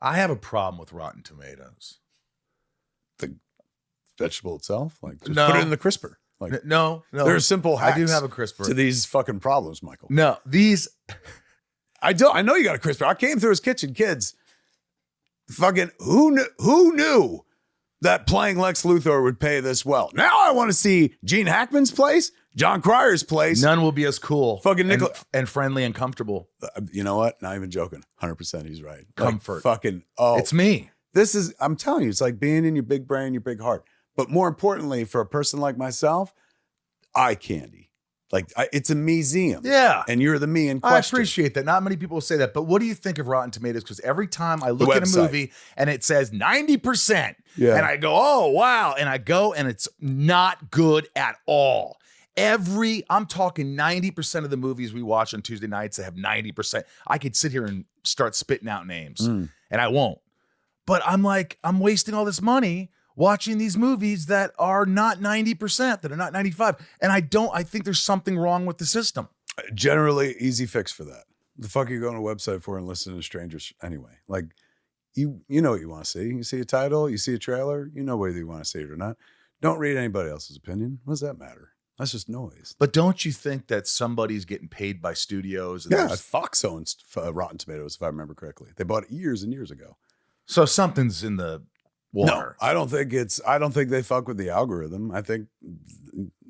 I have a problem with Rotten Tomatoes. The vegetable itself, like just No. put it in the crisper. Like No. there's simple hacks I do have a crisper. to these fucking problems, Michael. No, these. I know you got a crisper. I came through his kitchen, kids. Fucking who knew that playing Lex Luthor would pay this well? Now I want to see Gene Hackman's place, John Cryer's place. None will be as cool, Fucking and friendly and comfortable. You know what? Not even joking. 100%, he's right. Comfort. Like, fucking It's me. This is. I'm telling you, it's like being in your big brain, your big heart. But more importantly, for a person like myself, eye candy. Like it's a museum. Yeah. And you're the me in question. I appreciate that. Not many people say that. But what do you think of Rotten Tomatoes? Because every time I look at a movie and it says 90%, and I go, oh, wow. And I go and it's not good at all. I'm talking 90% of the movies we watch on Tuesday nights that have 90%. I could sit here and start spitting out names, and I won't. But I'm like, I'm wasting all this money watching these movies that are not 90%, that are not 95. And I think there's something wrong with the system. Generally, easy fix for that. The fuck are you going to a website for and listening to strangers anyway? Like, you know what you want to see. You see a title, you see a trailer, you know whether you want to see it or not. Don't read anybody else's opinion. What does that matter? That's just noise. But don't you think that somebody's getting paid by studios? And yeah, Fox owns Rotten Tomatoes, if I remember correctly. They bought it years and years ago. So something's in the water. No, I don't think they fuck with the algorithm. I think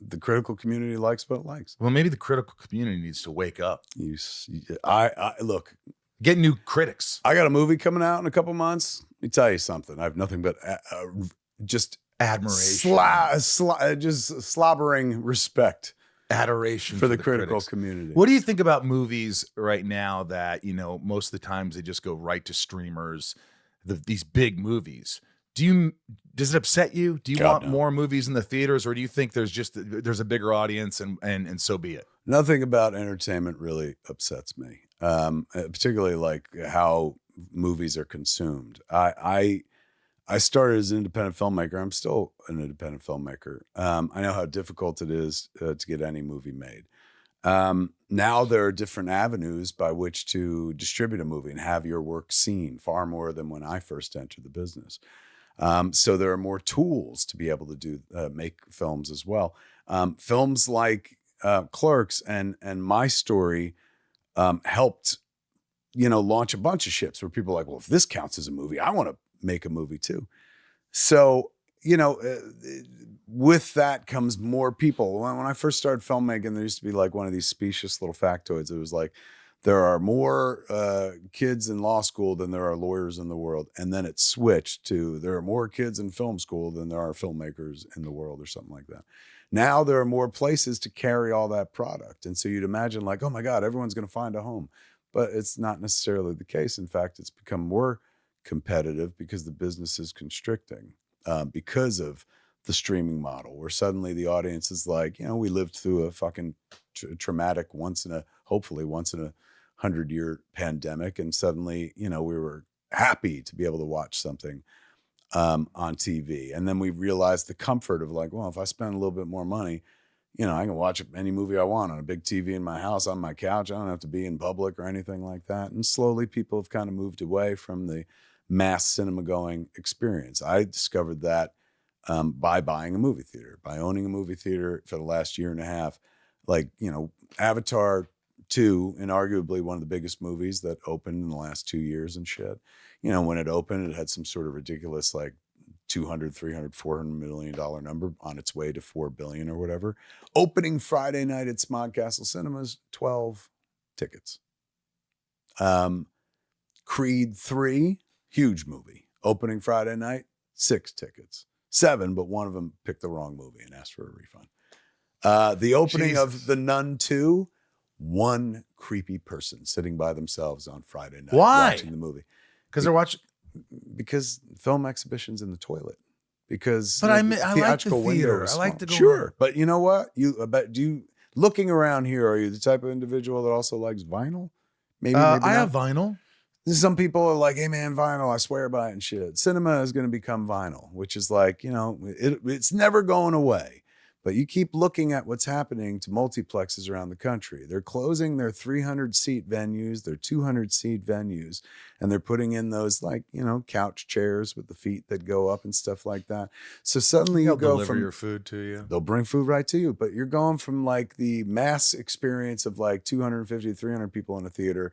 the critical community likes what it likes. Well, maybe the critical community needs to wake up. I look, get new critics. I got a movie coming out in a couple months. Let me tell you something. I have nothing but just admiration, just slobbering respect, adoration for the critical community. What do you think about movies right now that, most of the times they just go right to streamers, these big movies? Does it upset you? Do you want more movies in the theaters, or do you think there's a bigger audience and so be it? Nothing about entertainment really upsets me, particularly like how movies are consumed. I started as an independent filmmaker. I'm still an independent filmmaker. I know how difficult it is to get any movie made. Now there are different avenues by which to distribute a movie and have your work seen, far more than when I first entered the business. So there are more tools to be able to make films as well. Films like Clerks and My Story helped, launch a bunch of ships where people are like, well, if this counts as a movie, I want to make a movie too. So, with that comes more people. When I first started filmmaking, there used to be like one of these specious little factoids. It was like, there are more kids in law school than there are lawyers in the world. And then it switched to there are more kids in film school than there are filmmakers in the world, or something like that. Now there are more places to carry all that product. And so you'd imagine like, oh my God, everyone's going to find a home. But it's not necessarily the case. In fact, it's become more competitive because the business is constricting because of the streaming model, where suddenly the audience is like, we lived through a fucking traumatic hopefully once in a 100-year pandemic. And suddenly, we were happy to be able to watch something on TV. And then we realized the comfort of like, well, if I spend a little bit more money, I can watch any movie I want on a big TV in my house, on my couch. I don't have to be in public or anything like that. And slowly people have kind of moved away from the mass cinema going experience. I discovered that by buying a movie theater, by owning a movie theater for the last year and a half. Like, Avatar 2, inarguably one of the biggest movies that opened in the last 2 years and shit. When it opened, it had some sort of ridiculous like $200, $300, $400 million number on its way to $4 billion or whatever. Opening Friday night at Smog Castle Cinemas, 12 tickets. Creed 3, huge movie. Opening Friday night, 6 tickets. 7, but one of them picked the wrong movie and asked for a refund. The opening of The Nun 2, one creepy person sitting by themselves on Friday night watching the movie. Because they're watching. Because film exhibitions in the toilet. Because I like the theater. I like to go. Sure, but you know what? Looking around here, are you the type of individual that also likes vinyl? Maybe I have vinyl. Some people are like, hey man, vinyl, I swear by it and shit. Cinema is going to become vinyl, which is like, it's never going away. But you keep looking at what's happening to multiplexes around the country. They're closing their 300-seat venues, their 200-seat venues, and they're putting in those, like, you know, couch chairs with the feet that go up and stuff like that. So suddenly you go deliver from your food to you. They'll bring food right to you, but you're going from like the mass experience of like 250 to 300 people in a theater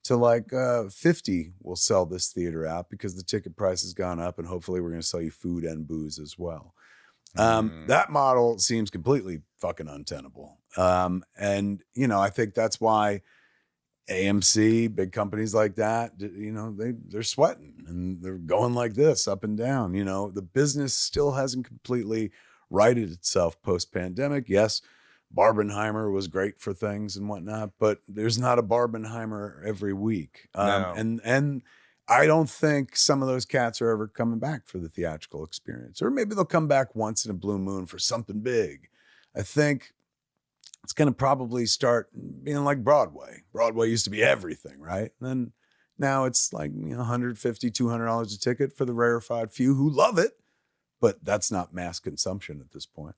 to like 50 will sell this theater out because the ticket price has gone up, and hopefully we're going to sell you food and booze as well. That model seems completely fucking untenable. And, you know, I think that's why AMC, big companies like that, you know, they're sweating and they're going like this up and down. You know, the business still hasn't completely righted itself post-pandemic. Yes, Barbenheimer was great for things and whatnot, but there's not a Barbenheimer every week. No. And I don't think some of those cats are ever coming back for the theatrical experience, or maybe they'll come back once in a blue moon for something big. I think it's going to probably start being like Broadway. Broadway used to be everything, right? And then now it's like, you know, $150, $200 a ticket for the rarefied few who love it, but that's not mass consumption at this point.